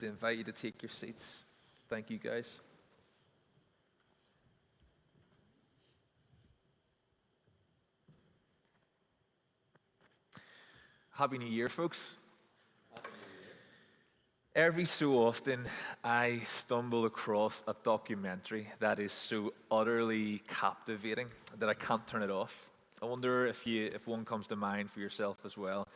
To invite you to take your seats. Thank you, guys. Happy New Year, folks. Every so often, I stumble across a documentary that is so utterly captivating that I can't turn it off. I wonder if one comes to mind for yourself as well.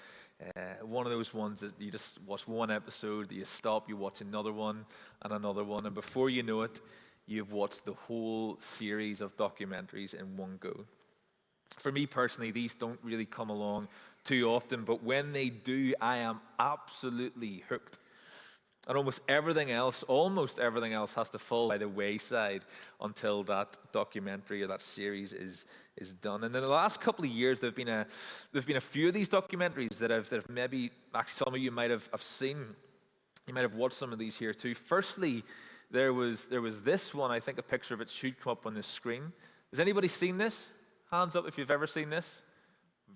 One of those ones that you just watch one episode, you stop, you watch another one, and before you know it, you've watched the whole series of documentaries in one go. For me personally, these don't really come along too often, but when they do, I am absolutely hooked. And almost everything else has to fall by the wayside until that documentary or that series is done. And in the last couple of years, there've been a few of these documentaries that have maybe, actually some of you might have seen. You might have watched some of these here too. Firstly, there was this one. I think a picture of it should come up on the screen. Has anybody seen this? Hands up if you've ever seen this.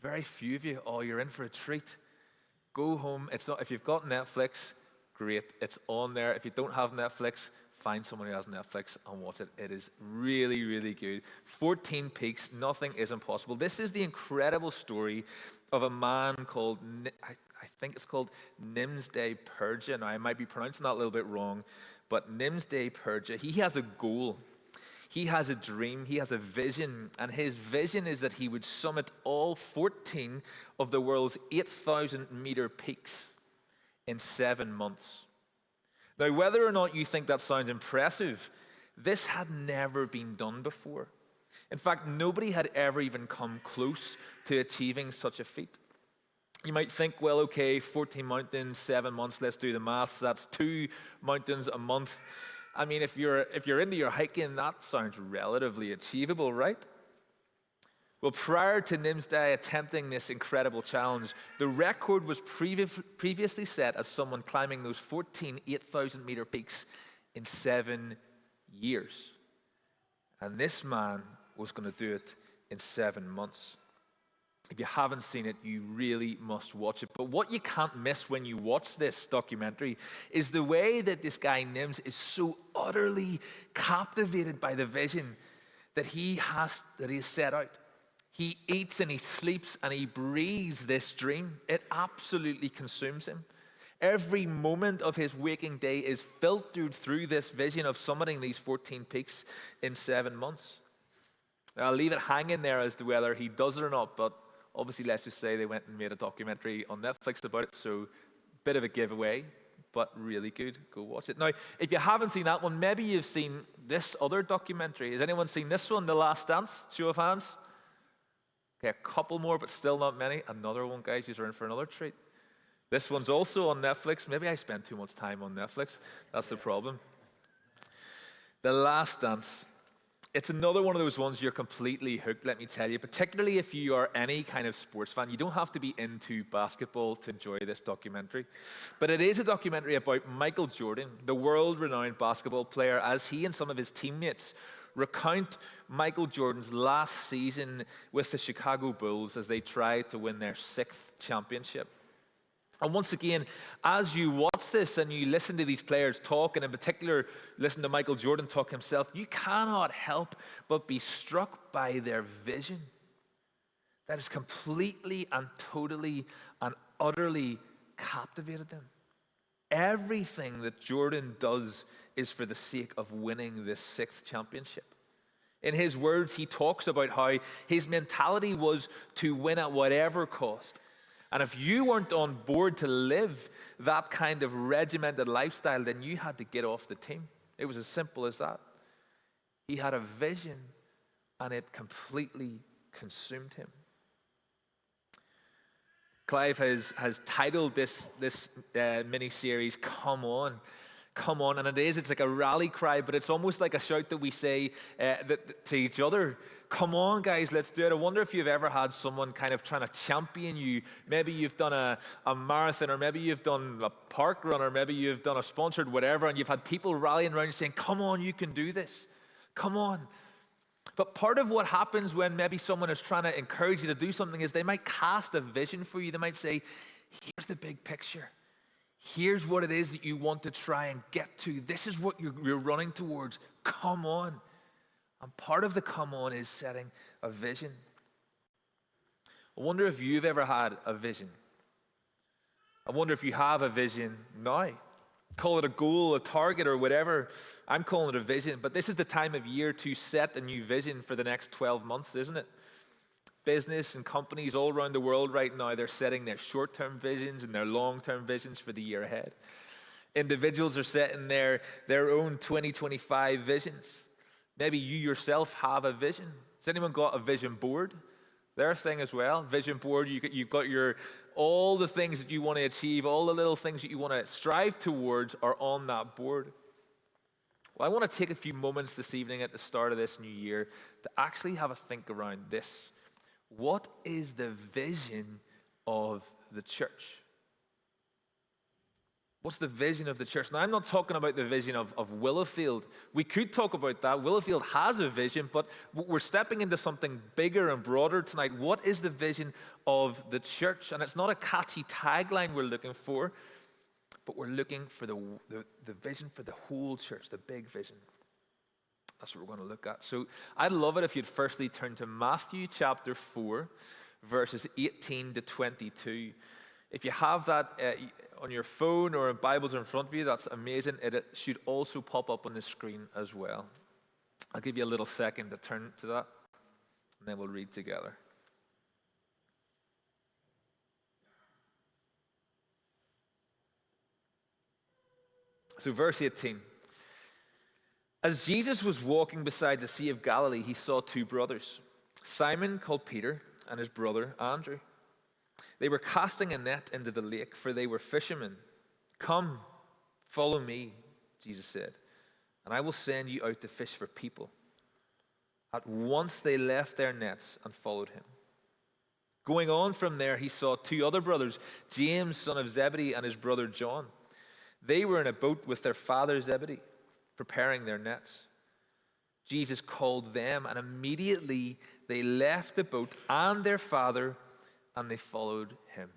Very few of you. Oh, you're in for a treat. Go home. It's not if you've got Netflix. Great, it's on there. If you don't have Netflix, find someone who has Netflix and watch it. It is really, really good. 14 Peaks, Nothing is Impossible. This is the incredible story of a man called, I think it's called Nimsday Purja. Now, I might be pronouncing that a little bit wrong, but Nimsday Purja, he has a goal. He has a dream, he has a vision, and his vision is that he would summit all 14 of the world's 8,000-meter peaks in 7 months. Now, whether or not you think that sounds impressive, this had never been done before. In fact, nobody had ever even come close to achieving such a feat. You might think, well, okay, 14 mountains, 7 months, let's do the maths. That's 2 mountains a month. I mean, if you're into your hiking, that sounds relatively achievable, right? Well, prior to Nimsday attempting this incredible challenge, the record was previously set as someone climbing those 14 8,000-meter peaks in 7 years. And this man was going to do it in 7 months. If you haven't seen it, you really must watch it. But what you can't miss when you watch this documentary is the way that this guy Nims is so utterly captivated by the vision that he has set out. He eats and he sleeps and he breathes this dream. It absolutely consumes him. Every moment of his waking day is filtered through this vision of summiting these 14 peaks in 7 months. Now, I'll leave it hanging there as to whether he does it or not, but obviously let's just say they went and made a documentary on Netflix about it, so bit of a giveaway, but really good. Go watch it. Now, if you haven't seen that one, maybe you've seen this other documentary. Has anyone seen this one, The Last Dance? Show of hands. Okay, a couple more, but still not many. Another one, guys, you're in for another treat. This one's also on Netflix. Maybe I spend too much time on Netflix. That's the problem. The Last Dance. It's another one of those ones you're completely hooked, let me tell you, particularly if you are any kind of sports fan. You don't have to be into basketball to enjoy this documentary. But it is a documentary about Michael Jordan, the world-renowned basketball player, as he and some of his teammates recount Michael Jordan's last season with the Chicago Bulls as they tried to win their 6th championship. And once again, as you watch this and you listen to these players talk, and in particular listen to Michael Jordan talk himself, you cannot help but be struck by their vision that has completely and totally and utterly captivated them. Everything that Jordan does is for the sake of winning this 6th championship. In his words, he talks about how his mentality was to win at whatever cost. And if you weren't on board to live that kind of regimented lifestyle, then you had to get off the team. It was as simple as that. He had a vision, and it completely consumed him. Clive has titled this mini-series, Come On. Come on, and it's like a rally cry, but it's almost like a shout that we say to each other. Come on, guys, let's do it. I wonder if you've ever had someone kind of trying to champion you. Maybe you've done a marathon, or maybe you've done a park run, or maybe you've done a sponsored whatever, and you've had people rallying around you saying, come on, you can do this. Come on. But part of what happens when maybe someone is trying to encourage you to do something is they might cast a vision for you. They might say, here's the big picture. Here's what it is that you want to try and get to. This is what you're running towards. Come on. And part of the come on is setting a vision. I wonder if you've ever had a vision. I wonder if you have a vision now. Call it a goal, a target, or whatever. I'm calling it a vision, but this is the time of year to set a new vision for the next 12 months, isn't it? Business and companies all around the world right now, they're setting their short-term visions and their long-term visions for the year ahead. Individuals are setting their own 2025 visions. Maybe you yourself have a vision. Has anyone got a vision board? Their thing as well. Vision board, you've got all the things that you want to achieve, all the little things that you want to strive towards are on that board. Well, I want to take a few moments this evening at the start of this new year to actually have a think around this. What is the vision of the church? What's the vision of the church? Now, I'm not talking about the vision of Willowfield. We could talk about that. Willowfield has a vision, but we're stepping into something bigger and broader tonight. What is the vision of the church? And it's not a catchy tagline we're looking for, but we're looking for the vision for the whole church, the big vision. That's what we're going to look at. So I'd love it if you'd firstly turn to Matthew chapter 4, verses 18 to 22. If you have that on your phone or in Bibles in front of you, that's amazing. It should also pop up on the screen as well. I'll give you a little second to turn to that, and then we'll read together. So verse 18. As Jesus was walking beside the Sea of Galilee, he saw two brothers, Simon called Peter and his brother Andrew. They were casting a net into the lake, for they were fishermen. Come, follow me, Jesus said, and I will send you out to fish for people. At once they left their nets and followed him. Going on from there, he saw two other brothers, James, son of Zebedee, and his brother John. They were in a boat with their father Zebedee, preparing their nets. Jesus called them, and immediately they left the boat and their father, and they followed him.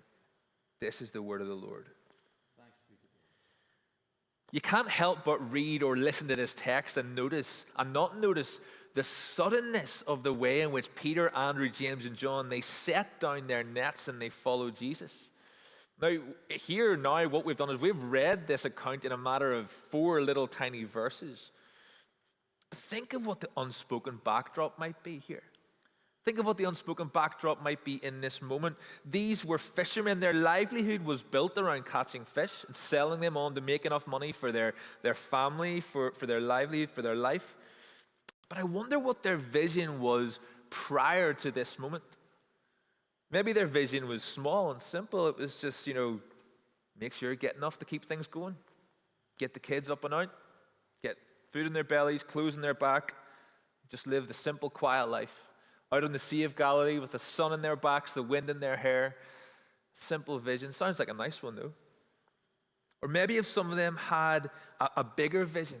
This is the word of the Lord. Thanks be to God. You can't help but read or listen to this text and not notice the suddenness of the way in which Peter, Andrew, James, and John, they set down their nets and they followed Jesus. Now, what we've done is we've read this account in a matter of 4 little tiny verses. But think of what the unspoken backdrop might be here. Think of what the unspoken backdrop might be in this moment. These were fishermen. Their livelihood was built around catching fish and selling them on to make enough money for their family, for their livelihood, for their life. But I wonder what their vision was prior to this moment. Maybe their vision was small and simple. It was just, make sure you get enough to keep things going. Get the kids up and out. Get food in their bellies, clothes in their back. Just live the simple, quiet life. Out on the Sea of Galilee with the sun in their backs, the wind in their hair. Simple vision. Sounds like a nice one, though. Or maybe if some of them had a bigger vision.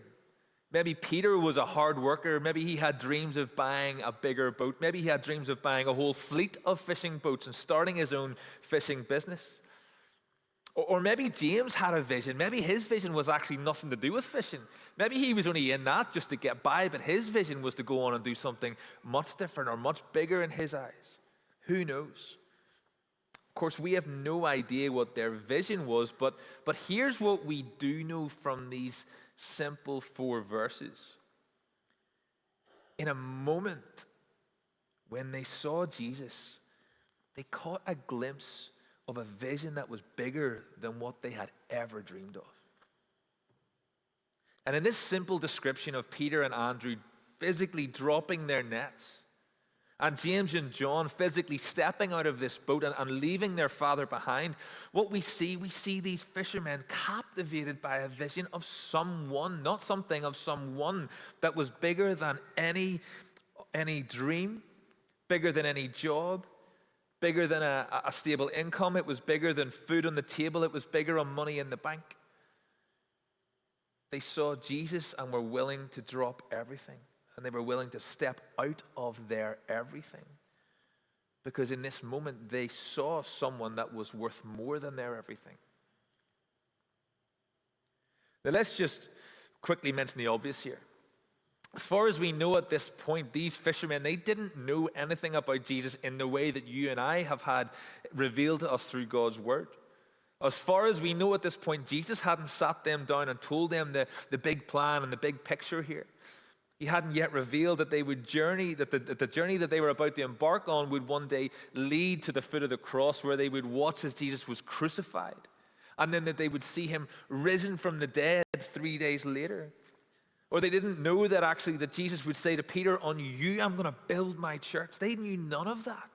Maybe Peter was a hard worker. Maybe he had dreams of buying a bigger boat. Maybe he had dreams of buying a whole fleet of fishing boats and starting his own fishing business. Or maybe James had a vision. Maybe his vision was actually nothing to do with fishing. Maybe he was only in that just to get by, but his vision was to go on and do something much different or much bigger in his eyes. Who knows? Of course, we have no idea what their vision was, but here's what we do know from these simple 4 verses. In a moment when they saw Jesus, they caught a glimpse of a vision that was bigger than what they had ever dreamed of. And in this simple description of Peter and Andrew physically dropping their nets, and James and John physically stepping out of this boat and leaving their father behind, what we see these fishermen captivated by a vision of someone, not something, of someone that was bigger than any dream, bigger than any job, bigger than a stable income. It was bigger than food on the table. It was bigger than money in the bank. They saw Jesus and were willing to drop everything. And they were willing to step out of their everything. Because in this moment, they saw someone that was worth more than their everything. Now let's just quickly mention the obvious here. As far as we know at this point, these fishermen, they didn't know anything about Jesus in the way that you and I have had revealed to us through God's word. As far as we know at this point, Jesus hadn't sat them down and told them the big plan and the big picture here. He hadn't yet revealed that they would journey, that the journey that they were about to embark on would one day lead to the foot of the cross, where they would watch as Jesus was crucified, and then that they would see him risen from the dead 3 days later. Or they didn't know that actually that Jesus would say to Peter, "On you I'm going to build my church." They knew none of that.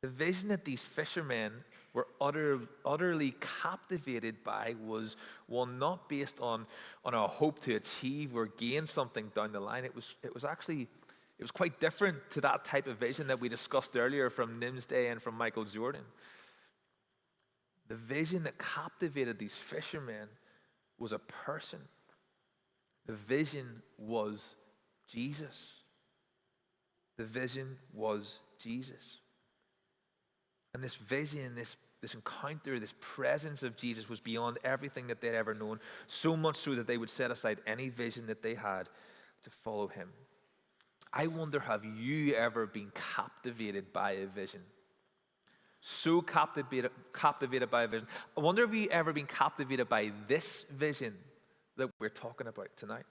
The vision that these fishermen were utterly captivated by was one not based on a hope to achieve or gain something down the line. It was quite different to that type of vision that we discussed earlier from Nim's day and from Michael Jordan. The vision that captivated these fishermen was a person. The vision was Jesus. The vision was Jesus. And this vision, this encounter, this presence of Jesus was beyond everything that they'd ever known, so much so that they would set aside any vision that they had to follow him. I wonder, have you ever been captivated by a vision? So captivated by a vision. I wonder if you've ever been captivated by this vision that we're talking about tonight.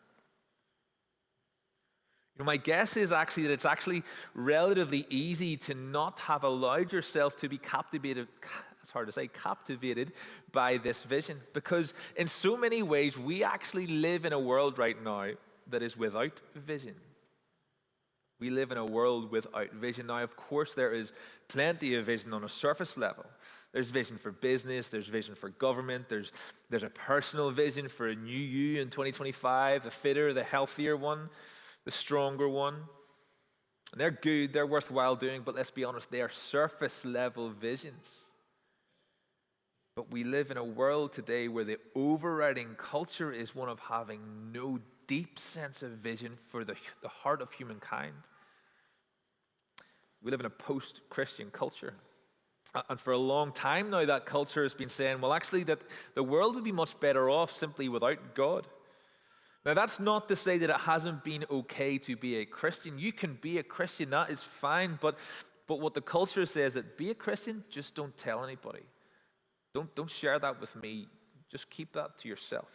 You know, my guess is actually that it's actually relatively easy to not have allowed yourself to be captivated, it's hard to say, captivated by this vision. Because in so many ways, we actually live in a world right now that is without vision. We live in a world without vision. Now, of course, there is plenty of vision on a surface level. There's vision for business, there's vision for government, there's a personal vision for a new you in 2025, the fitter, the healthier one, the stronger one. And they're good, they're worthwhile doing, but let's be honest, they are surface level visions. But we live in a world today where the overriding culture is one of having no deep sense of vision for the heart of humankind. We live in a post-Christian culture. And for a long time now, that culture has been saying, well, actually, that the world would be much better off simply without God. Now, that's not to say that it hasn't been okay to be a Christian. You can be a Christian, that is fine. But what the culture says, that be a Christian, just don't tell anybody. Don't share that with me. Just keep that to yourself.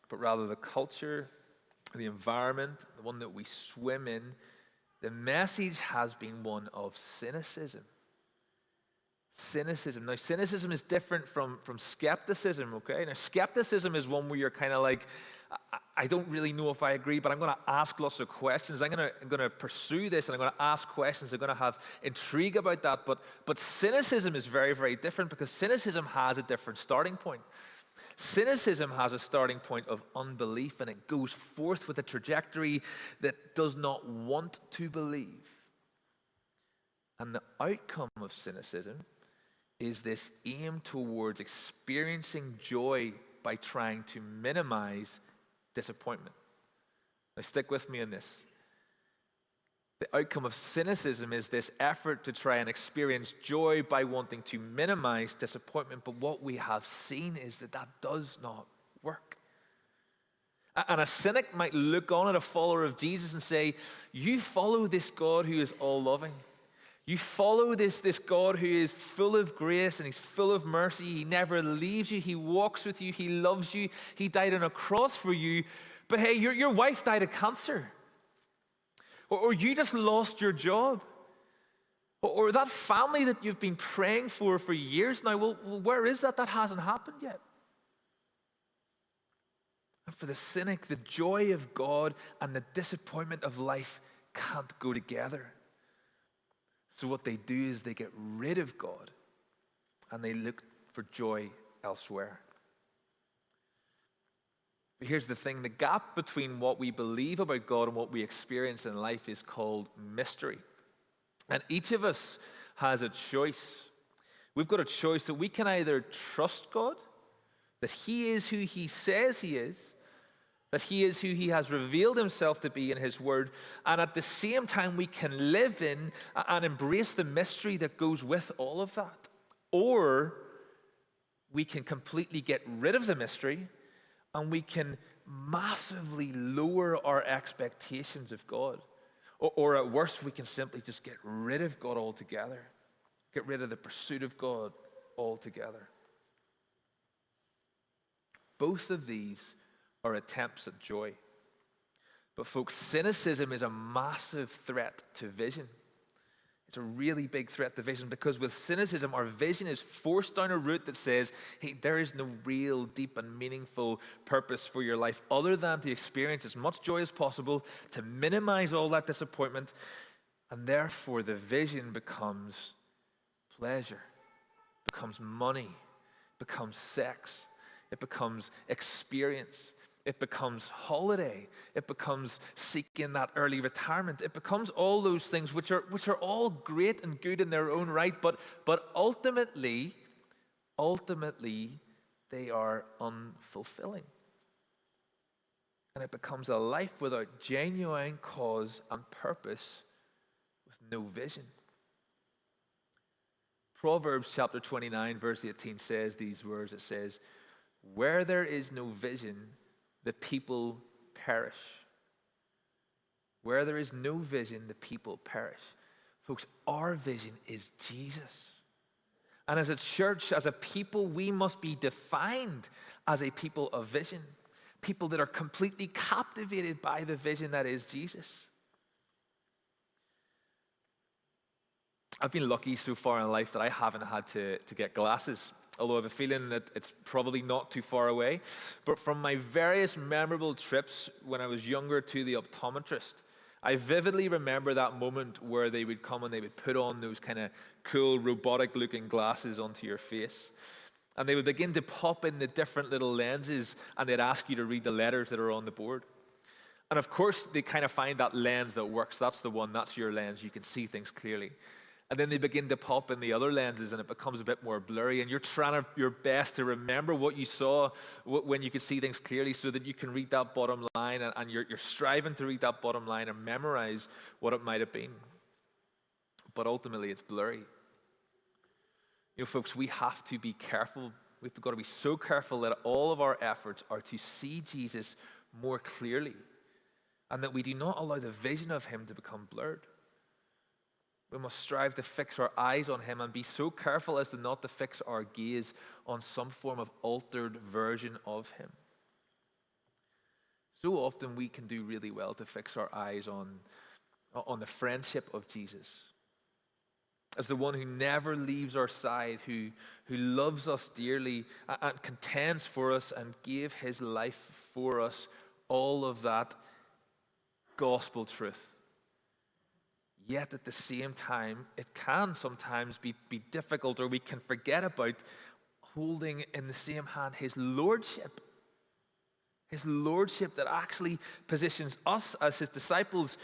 But rather the culture, the environment, the one that we swim in, the message has been one of cynicism. Cynicism. Now, cynicism is different from skepticism, okay? Now, skepticism is one where you're kind of like, I don't really know if I agree, but I'm going to ask lots of questions. I'm going to pursue this, and I'm going to ask questions. I'm going to have intrigue about that. But cynicism is very, very different, because cynicism has a different starting point. Cynicism has a starting point of unbelief, and it goes forth with a trajectory that does not want to believe. And the outcome of cynicism is this aim towards experiencing joy by trying to minimize disappointment. Now, stick with me on this. The outcome of cynicism is this effort to try and experience joy by wanting to minimize disappointment. But what we have seen is that does not work. And a cynic might look on at a follower of Jesus and say, you follow this God who is all-loving. You follow this God who is full of grace and he's full of mercy. He never leaves you. He walks with you. He loves you. He died on a cross for you. But hey, your wife died of cancer. Or you just lost your job. Or that family that you've been praying for years now, well, where is that? That hasn't happened yet. And for the cynic, the joy of God and the disappointment of life can't go together. So what they do is they get rid of God and they look for joy elsewhere. But here's the thing, the gap between what we believe about God and what we experience in life is called mystery. And each of us has a choice. We've got a choice that we can either trust God, that he is who he says he is, that he is who he has revealed himself to be in his word, and at the same time we can live in and embrace the mystery that goes with all of that. Or we can completely get rid of the mystery, and we can massively lower our expectations of God. Or at worst, we can simply just get rid of God altogether. Get rid of the pursuit of God altogether. Both of these are attempts at joy. But folks, cynicism is a massive threat to vision. It's a really big threat to vision, because with cynicism, our vision is forced down a route that says, hey, there is no real, deep, and meaningful purpose for your life other than to experience as much joy as possible, to minimize all that disappointment, and therefore the vision becomes pleasure, becomes money, becomes sex, it becomes experience. It becomes holiday. It becomes seeking that early retirement. It becomes all those things which are all great and good in their own right, but ultimately, they are unfulfilling. And it becomes a life without genuine cause and purpose, with no vision. Proverbs chapter 29, verse 18 says these words. It says, "Where there is no vision, the people perish." Where there is no vision, the people perish. Folks, our vision is Jesus. And as a church, as a people, we must be defined as a people of vision. People that are completely captivated by the vision that is Jesus. I've been lucky so far in life that I haven't had to get glasses. Although I have a feeling that it's probably not too far away. But from my various memorable trips when I was younger to the optometrist, I vividly remember that moment where they would come and they would put on those kind of cool robotic-looking glasses onto your face. And they would begin to pop in the different little lenses, and they'd ask you to read the letters that are on the board. And of course, they kind of find that lens that works. That's the one, that's your lens. You can see things clearly. And then they begin to pop in the other lenses, and it becomes a bit more blurry. And you're trying your best to remember what you saw when you could see things clearly, so that you can read that bottom line. And you're striving to read that bottom line and memorize what it might have been. But ultimately, it's blurry. You know, folks, we have to be careful. We've got to be so careful that all of our efforts are to see Jesus more clearly, and that we do not allow the vision of him to become blurred. We must strive to fix our eyes on him and be so careful as to not to fix our gaze on some form of altered version of him. So often we can do really well to fix our eyes on the friendship of Jesus, as the one who never leaves our side, who loves us dearly and contends for us and gave his life for us, all of that gospel truth. Yet at the same time, it can sometimes be difficult, or we can forget about holding in the same hand his lordship. His lordship that actually positions us as his disciples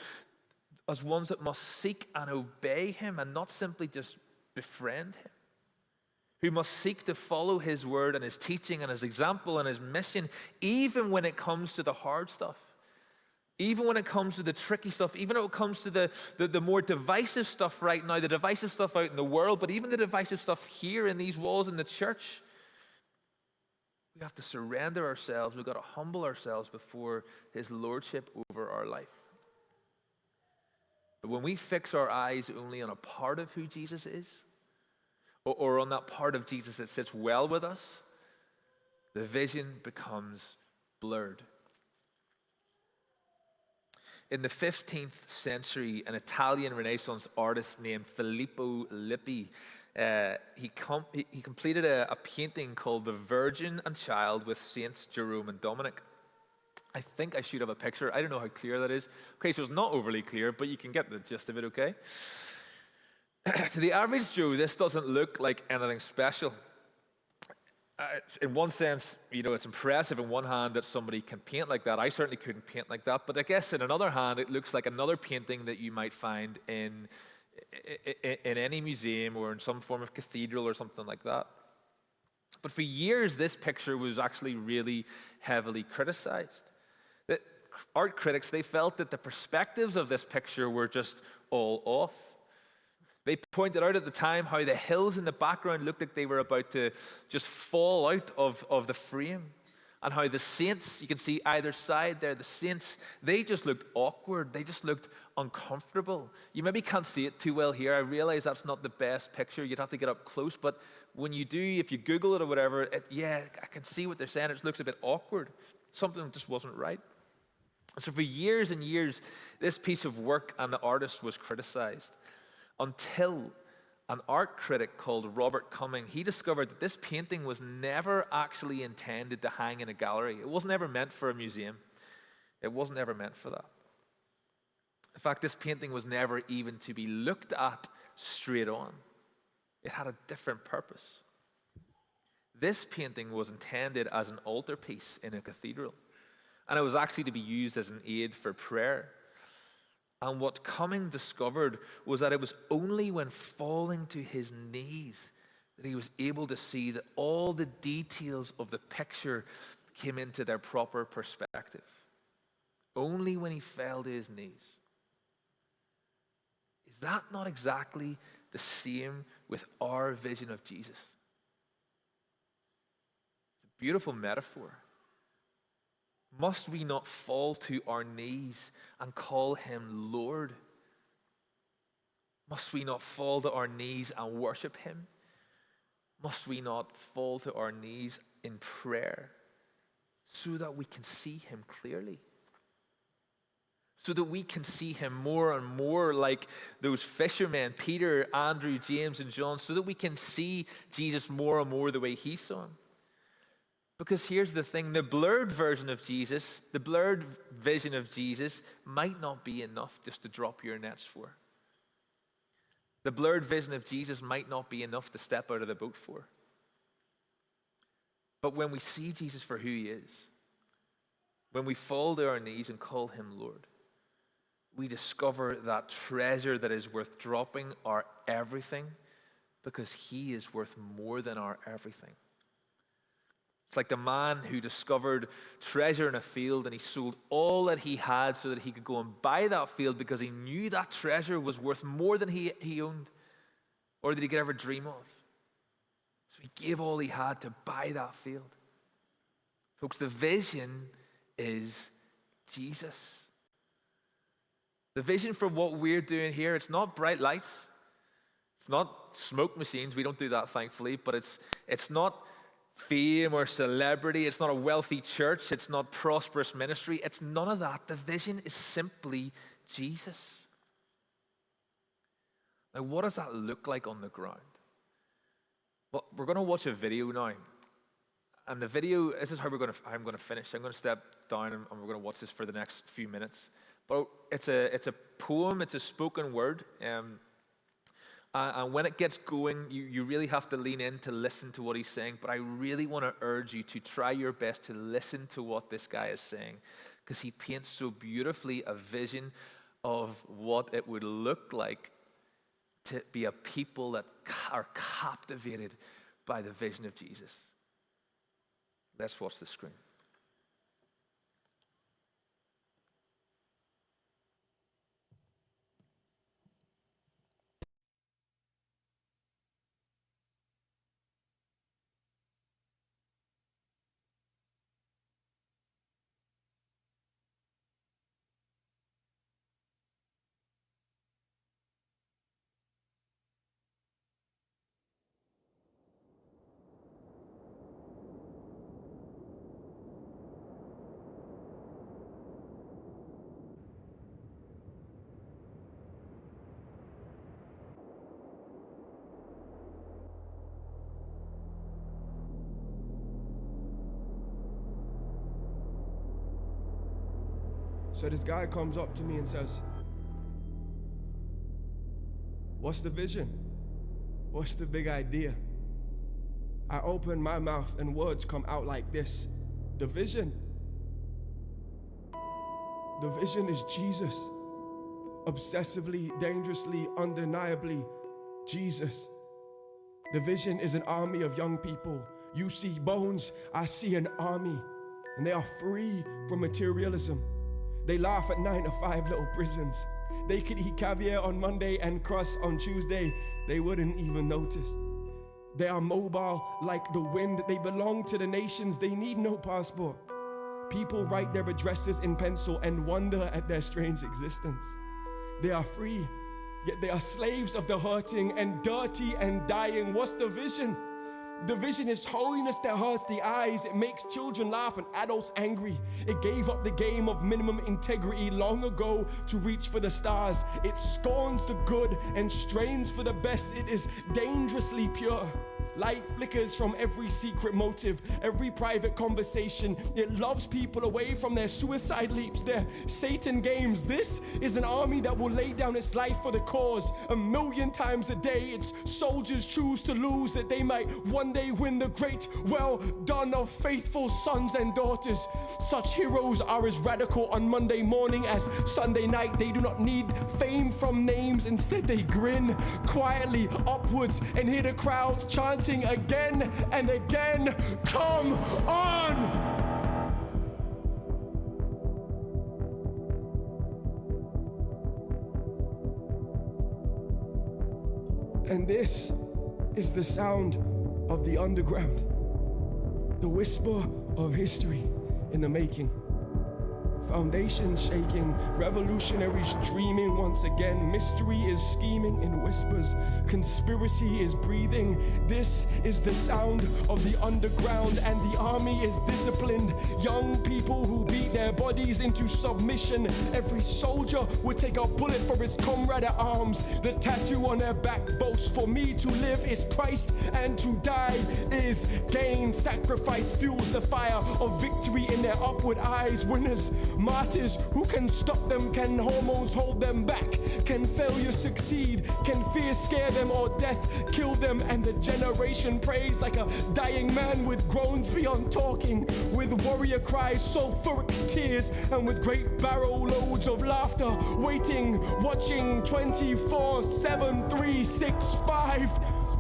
as ones that must seek and obey him, and not simply just befriend him. Who must seek to follow his word and his teaching and his example and his mission, even when it comes to the hard stuff. Even when it comes to the tricky stuff, even when it comes to the more divisive stuff right now, the divisive stuff out in the world, but even the divisive stuff here in these walls in the church, we have to surrender ourselves. We've got to humble ourselves before his lordship over our life. But when we fix our eyes only on a part of who Jesus is, or on that part of Jesus that sits well with us, the vision becomes blurred. In the 15th century, an Italian Renaissance artist named Filippo Lippi, he completed a painting called The Virgin and Child with Saints Jerome and Dominic. I think I should have a picture. I don't know how clear that is. Okay, so it's not overly clear, but you can get the gist of it, okay? To the average Joe, this doesn't look like anything special. In one sense, you know, it's impressive in one hand that somebody can paint like that. I certainly couldn't paint like that. But I guess in another hand, it looks like another painting that you might find in any museum or in some form of cathedral or something like that. But for years, this picture was actually really heavily criticized. The art critics, they felt that the perspectives of this picture were just all off. They pointed out at the time how the hills in the background looked like they were about to just fall out of the frame. And how the saints, you can see either side there, the saints, they just looked awkward. They just looked uncomfortable. You maybe can't see it too well here. I realize that's not the best picture. You'd have to get up close. But when you do, if you Google it or whatever, I can see what they're saying. It looks a bit awkward. Something just wasn't right. So for years and years, this piece of work and the artist was criticized until an art critic called Robert Cumming, he discovered that this painting was never actually intended to hang in a gallery. It wasn't ever meant for a museum. It wasn't ever meant for that. In fact, this painting was never even to be looked at straight on. It had a different purpose. This painting was intended as an altarpiece in a cathedral, and it was actually to be used as an aid for prayer. And what Cumming discovered was that it was only when falling to his knees that he was able to see that all the details of the picture came into their proper perspective. Only when he fell to his knees. Is that not exactly the same with our vision of Jesus? It's a beautiful metaphor. Must we not fall to our knees and call him Lord? Must we not fall to our knees and worship him? Must we not fall to our knees in prayer so that we can see him clearly? So that we can see him more and more like those fishermen, Peter, Andrew, James, and John, so that we can see Jesus more and more the way he saw him. Because here's the thing, the blurred version of Jesus, the blurred vision of Jesus might not be enough just to drop your nets for. The blurred vision of Jesus might not be enough to step out of the boat for. But when we see Jesus for who he is, when we fall to our knees and call him Lord, we discover that treasure that is worth dropping our everything because he is worth more than our everything. It's like the man who discovered treasure in a field and he sold all that he had so that he could go and buy that field because he knew that treasure was worth more than he owned or that he could ever dream of. So he gave all he had to buy that field. Folks, the vision is Jesus. The vision for what we're doing here, it's not bright lights. It's not smoke machines. We don't do that, thankfully. But it's not fame or celebrity. It's not a wealthy church. It's not prosperous ministry. It's none of that. The vision is simply Jesus. Now, what does that look like on the ground? Well, we're going to watch a video now. And the video, this is how I'm going to finish. I'm going to step down and we're going to watch this for the next few minutes. But it's a poem. It's a spoken word. And when it gets going, you really have to lean in to listen to what he's saying. But I really want to urge you to try your best to listen to what this guy is saying, because he paints so beautifully a vision of what it would look like to be a people that are captivated by the vision of Jesus. Let's watch the screen. So this guy comes up to me and says, "What's the vision? What's the big idea?" I open my mouth and words come out like this. The vision. The vision is Jesus. Obsessively, dangerously, undeniably, Jesus. The vision is an army of young people. You see bones, I see an army. And they are free from materialism. They laugh at 9 to 5 little prisons. They could eat caviar on Monday and crust on Tuesday. They wouldn't even notice. They are mobile like the wind. They belong to the nations. They need no passport. People write their addresses in pencil and wonder at their strange existence. They are free, yet they are slaves of the hurting and dirty and dying. What's the vision? The vision is holiness that hurts the eyes. It makes children laugh and adults angry. It gave up the game of minimum integrity long ago to reach for the stars. It scorns the good and strains for the best. It is dangerously pure. Light flickers from every secret motive, every private conversation. It loves people away from their suicide leaps, their Satan games. This is an army that will lay down its life for the cause. 1,000,000 times a day, its soldiers choose to lose that they might one day win the great well done of faithful sons and daughters. Such heroes are as radical on Monday morning as Sunday night. They do not need fame from names. Instead, they grin quietly upwards and hear the crowds chanting again and again, "Come on!" And this is the sound of the underground, the whisper of history in the making. Foundations shaking, revolutionaries dreaming once again. Mystery is scheming in whispers, conspiracy is breathing. This is the sound of the underground, and the army is disciplined. Young people who beat their bodies into submission. Every soldier would take a bullet for his comrade at arms. The tattoo on their back boasts, "For me to live is Christ, and to die is gain." Sacrifice fuels the fire of victory in their upward eyes. Winners, martyrs, who can stop them? Can hormones hold them back? Can failure succeed? Can fear scare them or death kill them? And the generation prays like a dying man with groans beyond talking, with warrior cries, sulfuric tears, and with great barrow loads of laughter, waiting, watching 24/7, 365.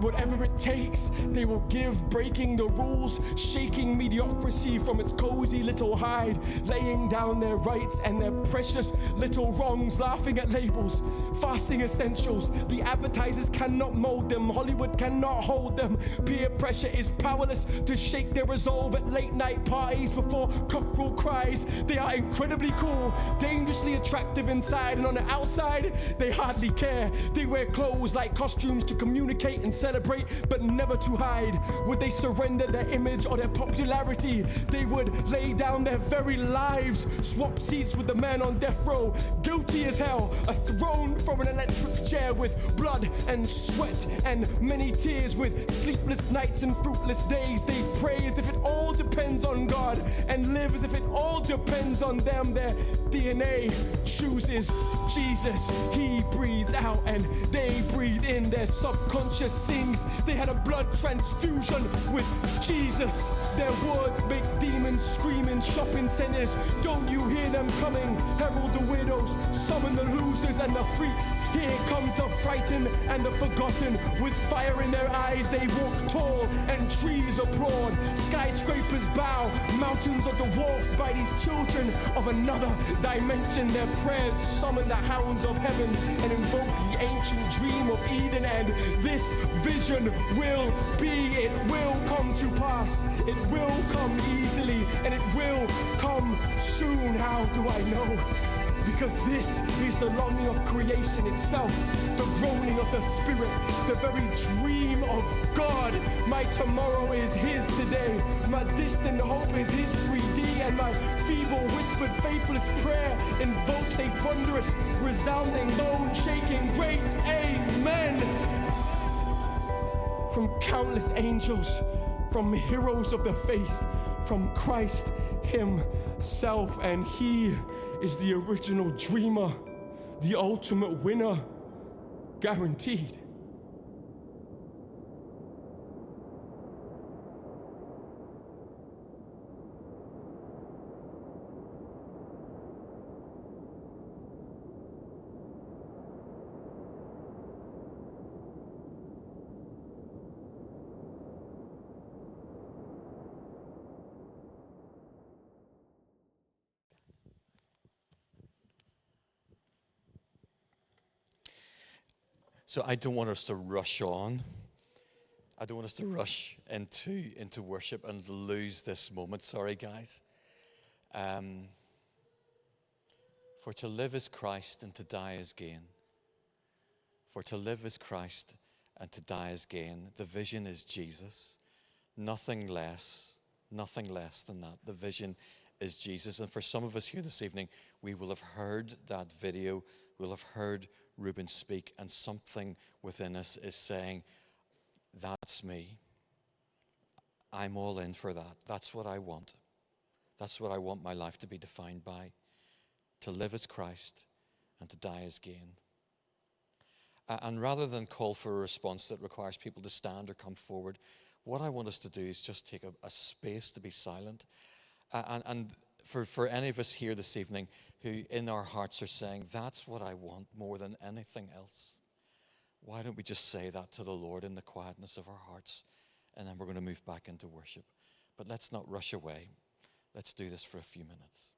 Whatever it takes, they will give, breaking the rules, shaking mediocrity from its cozy little hide, laying down their rights and their precious little wrongs, laughing at labels, fasting essentials. The advertisers cannot mold them, Hollywood cannot hold them. Peer pressure is powerless to shake their resolve at late night parties before cockerel cries. They are incredibly cool, dangerously attractive inside, and on the outside, they hardly care. They wear clothes like costumes to communicate and celebrate, but never to hide. Would they surrender their image or their popularity? They would lay down their very lives, swap seats with the man on death row, guilty as hell, a throne from an electric chair with blood and sweat and many tears, with sleepless nights and fruitless days. They pray as if it all depends on God and live as if it all depends on them. Their DNA chooses Jesus. He breathes out and they breathe in. Their subconscious sings. They had a blood transfusion with Jesus. Their words make demons scream in shopping centers. Don't you hear them coming? Herald the widows, summon the losers and the freaks. Here comes the frightened and the forgotten. With fire in their eyes, they walk tall and trees applaud. Skyscrapers bow, mountains are dwarfed by these children of another dimension. Their prayers summon the hounds of heaven and invoke the ancient dream of Eden. And this vision will be, it will come to pass. It will come easily and it will come soon. How do I know? Because this is the longing of creation itself, the groaning of the Spirit, the very dream of God. My tomorrow is His today. My distant hope is His 3D, and my feeble, whispered, faithless prayer invokes a thunderous, resounding, bone-shaking, great Amen. From countless angels, from heroes of the faith, from Christ Himself, and He is the original dreamer, the ultimate winner, guaranteed. So I don't want us to rush on. I don't want us to rush into worship and lose this moment. Sorry, guys. For to live is Christ and to die is gain. For to live is Christ and to die is gain. The vision is Jesus. Nothing less than that. The vision is Jesus. And for some of us here this evening, we will have heard that video. We'll have heard Reuben speak, and something within us is saying, that's me. I'm all in for that. That's what I want. That's what I want my life to be defined by. To live as Christ and to die as gain. And rather than call for a response that requires people to stand or come forward, what I want us to do is just take a space to be silent. And for any of us here this evening who in our hearts are saying, that's what I want more than anything else, why don't we just say that to the Lord in the quietness of our hearts, and then we're going to move back into worship. But let's not rush away. Let's do this for a few minutes.